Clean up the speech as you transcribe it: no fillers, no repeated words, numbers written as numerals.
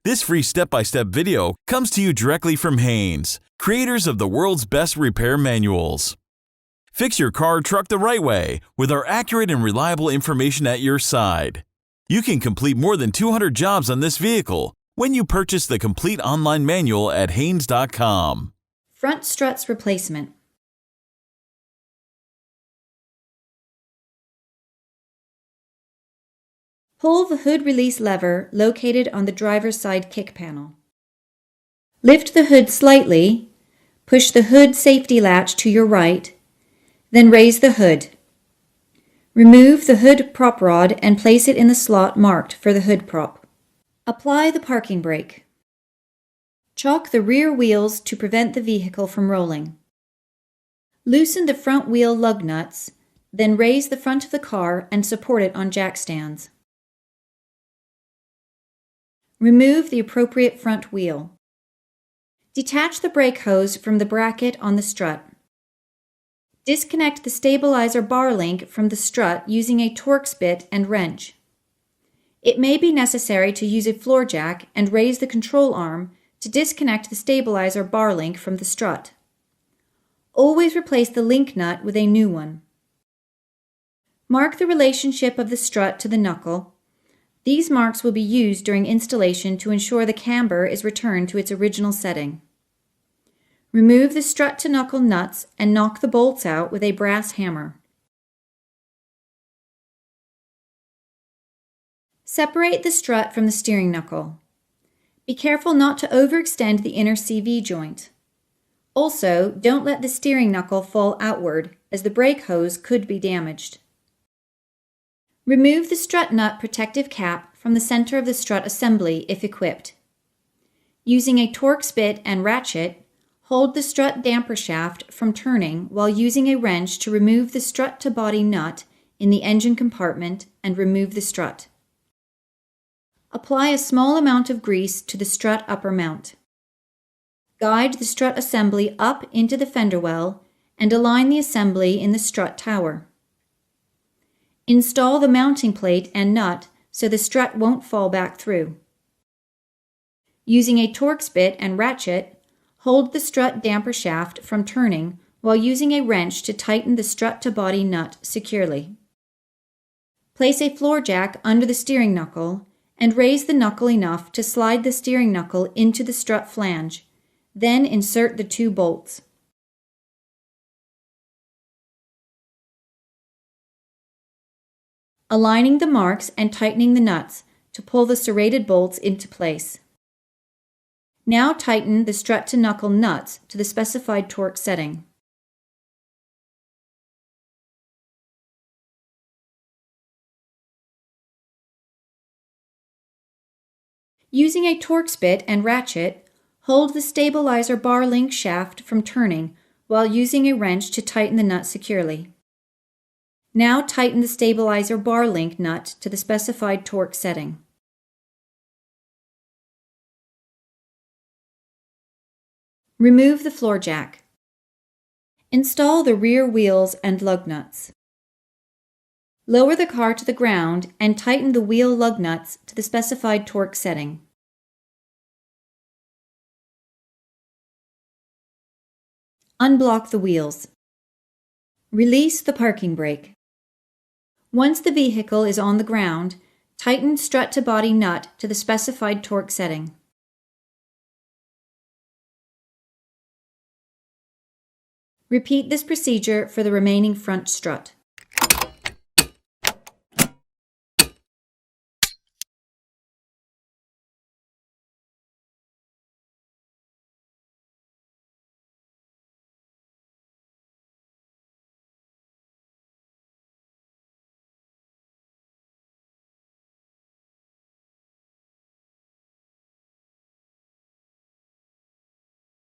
This free step-by-step video comes to you directly from Haynes, creators of the world's best repair manuals. Fix your car or truck the right way with our accurate and reliable information at your side. You can complete more than 200 jobs on this vehicle when you purchase the complete online manual at Haynes.com. Front struts replacement. Pull the hood release lever located on the driver's side kick panel. Lift the hood slightly, push the hood safety latch to your right, then raise the hood. Remove the hood prop rod and place it in the slot marked for the hood prop. Apply the parking brake. Chock the rear wheels to prevent the vehicle from rolling. Loosen the front wheel lug nuts, then raise the front of the car and support it on jack stands. Remove the appropriate front wheel. Detach the brake hose from the bracket on the strut. Disconnect the stabilizer bar link from the strut using a Torx bit and wrench. It may be necessary to use a floor jack and raise the control arm to disconnect the stabilizer bar link from the strut. Always replace the link nut with a new one. Mark the relationship of the strut to the knuckle. These marks will be used during installation to ensure the camber is returned to its original setting. Remove the strut-to-knuckle nuts and knock the bolts out with a brass hammer. Separate the strut from the steering knuckle. Be careful not to overextend the inner CV joint. Also, don't let the steering knuckle fall outward, as the brake hose could be damaged. Remove the strut nut protective cap from the center of the strut assembly if equipped. Using a Torx bit and ratchet, hold the strut damper shaft from turning while using a wrench to remove the strut-to-body nut in the engine compartment and remove the strut. Apply a small amount of grease to the strut upper mount. Guide the strut assembly up into the fender well and align the assembly in the strut tower. Install the mounting plate and nut so the strut won't fall back through. Using a Torx bit and ratchet, hold the strut damper shaft from turning while using a wrench to tighten the strut-to-body nut securely. Place a floor jack under the steering knuckle and raise the knuckle enough to slide the steering knuckle into the strut flange, then insert the two bolts. Aligning the marks and tightening the nuts to pull the serrated bolts into place. Now tighten the strut-to-knuckle nuts to the specified torque setting. Using a Torx bit and ratchet, hold the stabilizer bar link shaft from turning while using a wrench to tighten the nut securely. Now tighten the stabilizer bar link nut to the specified torque setting. Remove the floor jack. Install the rear wheels and lug nuts. Lower the car to the ground and tighten the wheel lug nuts to the specified torque setting. Unblock the wheels. Release the parking brake. Once the vehicle is on the ground, tighten strut-to-body nut to the specified torque setting. Repeat this procedure for the remaining front strut.